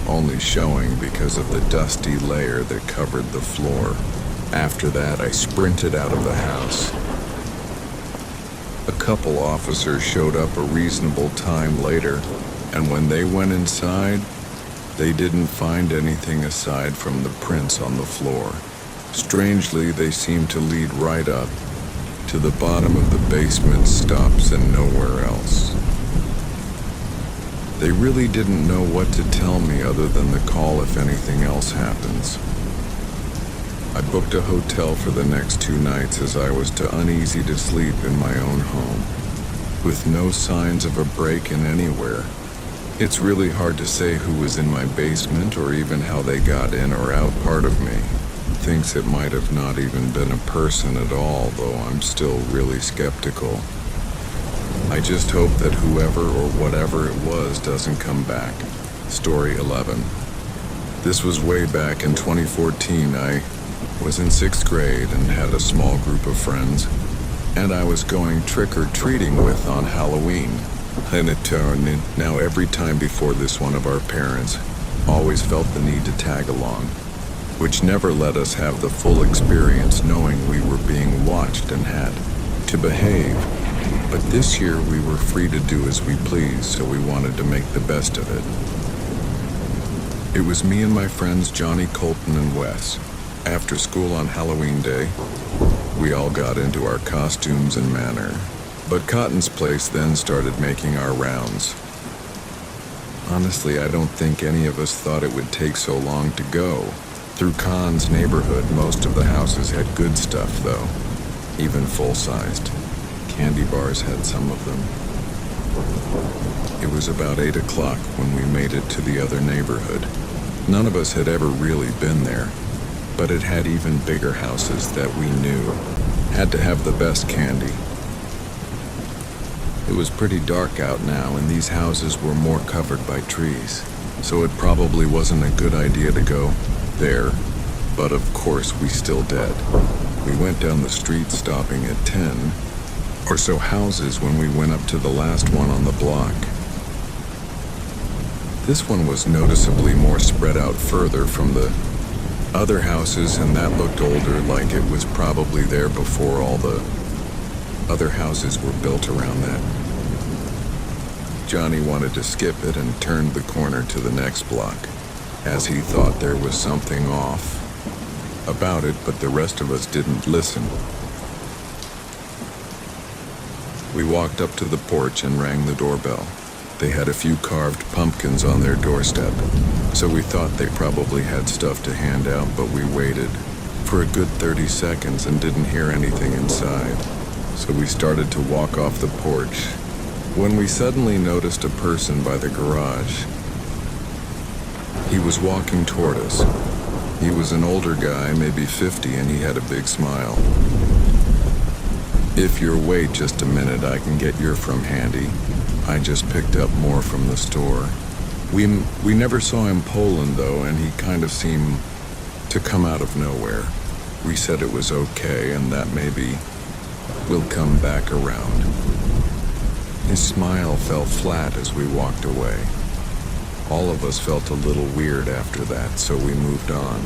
only showing because of the dusty layer that covered the floor. After that, I sprinted out of the house. A couple officers showed up a reasonable time later, and when they went inside, they didn't find anything aside from the prints on the floor. Strangely, they seemed to lead right up to the bottom of the basement stops and nowhere else. They really didn't know what to tell me other than the call if anything else happens. I booked a hotel for the next 2 nights as I was too uneasy to sleep in my own home, with no signs of a break-in anywhere. It's really hard to say who was in my basement or even how they got in or out. Part of me thinks it might have not even been a person at all, though I'm still really skeptical. I just hope that whoever or whatever it was doesn't come back. Story 11. This was way back in 2014. I was in 6th grade and had a small group of friends, and I was going trick-or-treating with on Halloween. intertwine. Now every time before this, one of our parents always felt the need to tag along, which never let us have the full experience, knowing we were being watched and had to behave. But this year we were free to do as we pleased, so we wanted to make the best of it. It was me and my friends Johnny, Colton, and Wes. After school on Halloween Day, we all got into our costumes and manner. But Cotton's place then started making our rounds. Honestly, I don't think any of us thought it would take so long to go. Through Khan's neighborhood, most of the houses had good stuff, though. Even full-sized. Candy bars had some of them. It was about 8 o'clock when we made it to the other neighborhood. None of us had ever really been there, but it had even bigger houses that we knew had to have the best candy. It was pretty dark out now, and these houses were more covered by trees, so it probably wasn't a good idea to go there, but of course we still did. We went down the street, stopping at 10 or so houses when we went up to the last one on the block. This one was noticeably more spread out further from the other houses, and that looked older, like it was probably there before all the other houses were built around that. Johnny wanted to skip it and turned the corner to the next block, as he thought there was something off about it, but the rest of us didn't listen. We walked up to the porch and rang the doorbell. They had a few carved pumpkins on their doorstep, so we thought they probably had stuff to hand out, but we waited for a good 30 seconds and didn't hear anything inside. So we started to walk off the porch when we suddenly noticed a person by the garage. He was walking toward us. He was an older guy, maybe 50, and he had a big smile. If you'll wait just a minute, I can get your from handy. I just picked up more from the store. We never saw him Poland though, and he kind of seemed to come out of nowhere. We said it was okay and that maybe we'll come back around. His smile fell flat as we walked away. All of us felt a little weird after that, so we moved on.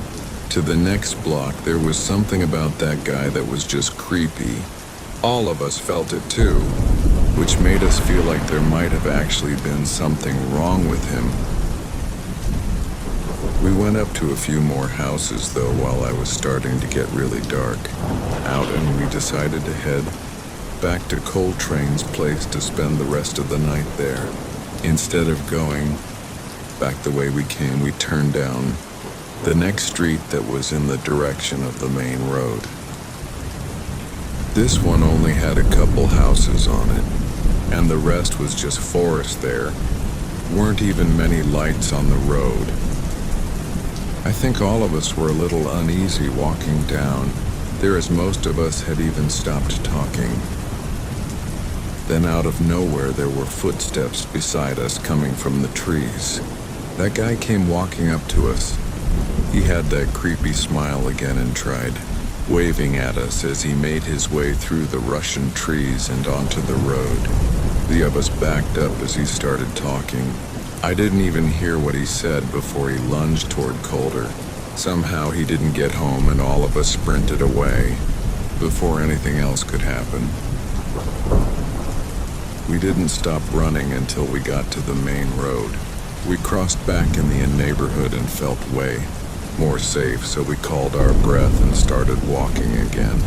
To the next block, there was something about that guy that was just creepy. All of us felt it too, which made us feel like there might have actually been something wrong with him. We went up to a few more houses though while I was starting to get really dark out, and we decided to head back to Coltrane's place to spend the rest of the night there. Instead of going back the way we came, we turned down the next street that was in the direction of the main road. This one only had a couple houses on it, and the rest was just forest there. Weren't even many lights on the road. I think all of us were a little uneasy walking down there, as most of us had even stopped talking. Then out of nowhere there were footsteps beside us coming from the trees. That guy came walking up to us. He had that creepy smile again and tried waving at us as he made his way through the Russian trees and onto the road. The of us backed up as he started talking. I didn't even hear what he said before he lunged toward Calder. Somehow he didn't get home, and all of us sprinted away before anything else could happen. We didn't stop running until we got to the main road. We crossed back in the neighborhood and felt way more safe, so we called our breath and started walking again.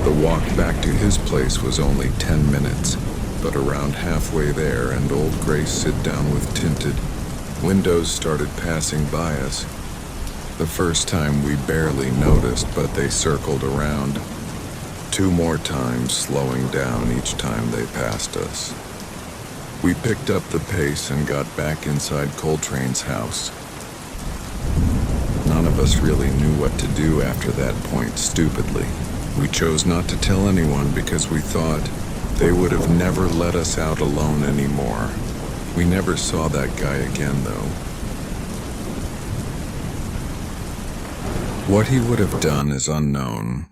The walk back to his place was only 10 minutes, but around halfway there, and old Grace sit-down with tinted windows started passing by us. The first time we barely noticed, but they circled around 2 more times, slowing down each time they passed us. We picked up the pace and got back inside Coltrane's house. None of us really knew what to do after that point, stupidly. We chose not to tell anyone because we thought they would have never let us out alone anymore. We never saw that guy again, though. What he would have done is unknown.